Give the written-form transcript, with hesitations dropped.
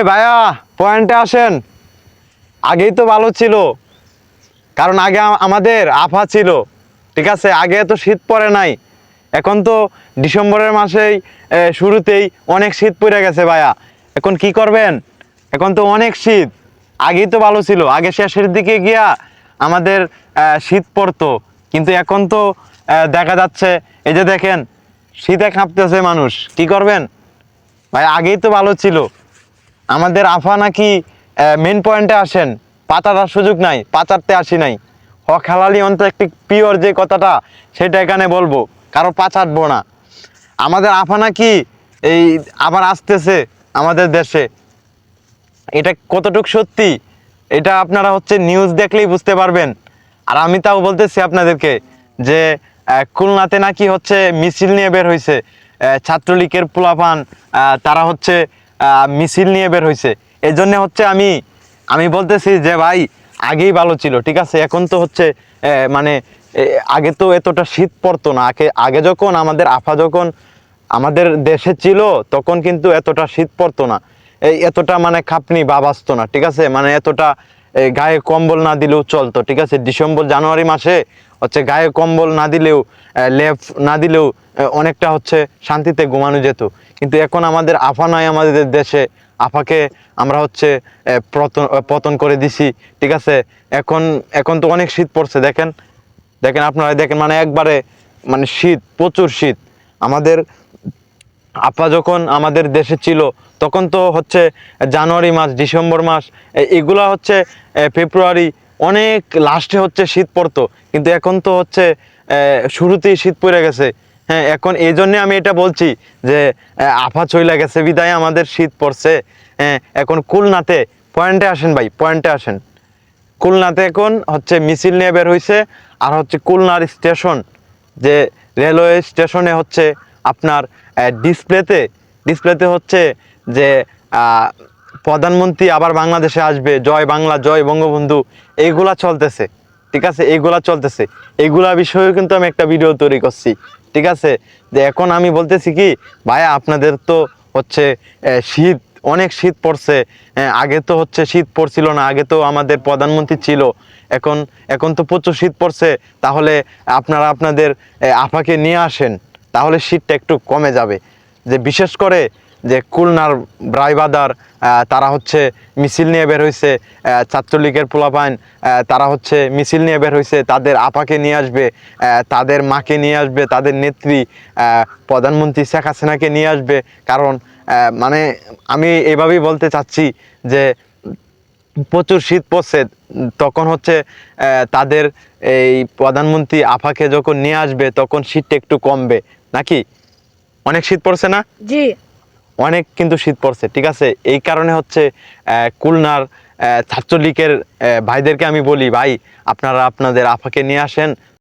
ভাইয়া পয়েন্টে আসেন। আগেই তো ভালো ছিল, কারণ আগে আমাদের আফা ছিল, ঠিক আছে। আগে তো শীত পড়ে নাই, এখন তো ডিসেম্বরের মাসেই শুরুতেই অনেক শীত পড়ে গেছে ভাইয়া। এখন কি করবেন? এখন তো অনেক শীত। আগেই তো ভালো ছিল, আগে শেষের দিকে গিয়া আমাদের শীত পড়তো, কিন্তু এখন তো দেখা যাচ্ছে এই যে দেখেন শীতে কাঁপতেছে মানুষ। কি করবেন ভাই? আগেই তো ভালো ছিল। আমাদের আফা নাকি মেন পয়েন্টে আসেন, পাচারার সুযোগ নাই, পাচারতে আসি নাই। হক হালালি অন্তত একটি পিওর যে কথাটা সেটা এখানে বলবো, কারো পাচারবো না। আমাদের আফা নাকি এই আবার আসতেছে আমাদের দেশে। এটা কতটুক সত্যি এটা আপনারা নিউজ দেখলেই বুঝতে পারবেন। আর আমি তাও বলতেছি আপনাদেরকে যে খুলনাতে নাকি মিছিল নিয়ে বের হয়েছে, ছাত্রলীগের পোলাপান, তারা মিছিল নিয়ে বের হয়েছে। এই জন্য আমি বলতেছি যে ভাই আগেই ভালো ছিল, ঠিক আছে। এখন তো মানে আগে তো এতটা শীত পড়তো না। আগে আগে যখন আমাদের আফা যখন আমাদের দেশে ছিল তখন কিন্তু এতটা শীত পড়তো না, এই এতটা মানে খাপনি ভাব আসতো না, ঠিক আছে। মানে এতটা গায়ে কম্বল না দিলেও চলতো, ঠিক আছে। ডিসেম্বর জানুয়ারি মাসে গায়ে কম্বল না দিলেও, লেপ না দিলেও অনেকটা শান্তিতে ঘুমানো যেত। কিন্তু এখন আমাদের আফা নাই আমাদের দেশে, আফাকে আমরা পতন করে দিছি, ঠিক আছে। এখন এখন তো অনেক শীত পড়ছে, দেখেন দেখেন আপনারা দেখেন, মানে একবারে মানে শীত, প্রচুর শীত। আমাদের আপা যখন আমাদের দেশে ছিল তখন তো জানুয়ারি মাস, ডিসেম্বর মাস, এগুলা ফেব্রুয়ারি অনেক লাস্টে শীত পড়তো, কিন্তু এখন তো শুরুতেই শীত পড়ে গেছে। হ্যাঁ, এখন এই জন্যে আমি এটা বলছি যে আফা চইলা গেছে বিদায় আমাদের শীত পড়ছে। হ্যাঁ, এখন খুলনাতে পয়েন্টে আসেন ভাই, পয়েন্টে আসেন। খুলনাতে এখন মিছিল নিয়ে বের হয়েছে। আর খুলনার স্টেশন, যে রেলওয়ে স্টেশনে আপনার ডিসপ্লেতে ডিসপ্লেতে যে প্রধানমন্ত্রী আবার বাংলাদেশে আসবে, জয় বাংলা, জয় বঙ্গবন্ধু, এইগুলা চলতেছে, ঠিক আছে। এইগুলা চলতেছে, এইগুলা বিষয়েও কিন্তু আমি একটা ভিডিও তৈরি করছি, ঠিক আছে। যে এখন আমি বলতেছি কি ভাইয়া, আপনাদের তো শীত, অনেক শীত পড়ছে। আগে তো শীত পড়ছিল না, আগে তো আমাদের প্রধানমন্ত্রী ছিল। এখন এখন তো প্রচুর শীত পড়ছে। তাহলে আপনারা আপনাদের আপাকে নিয়ে আসেন, তাহলে শীতটা একটু কমে যাবে। যে বিশেষ করে যে খুলনার ব্রাইবাদার, তারা মিছিল নিয়ে বের হয়েছে, ছাত্রলীগের পোলাপাইন, তারা মিছিল নিয়ে বের হয়েছে, তাদের আপাকে নিয়ে আসবে, তাদের মাকে নিয়ে আসবে, তাদের নেত্রী প্রধানমন্ত্রী শেখ হাসিনাকে নিয়ে আসবে। কারণ মানে আমি এভাবেই বলতে চাচ্ছি যে প্রচুর শীত পড়ছে, তখন তাদের এই প্রধানমন্ত্রী আফাকে যখন নিয়ে আসবে তখন শীতটা একটু কমবে নাকি। অনেক শীত পড়ছে না? জি, অনেক কিন্তু শীত পড়ছে, ঠিক আছে। এই কারণে খুলনার ছাত্রলীগের ভাইদেরকে আমি বলি, ভাই আপনারা আপনাদের আফাকে নিয়ে আসেন।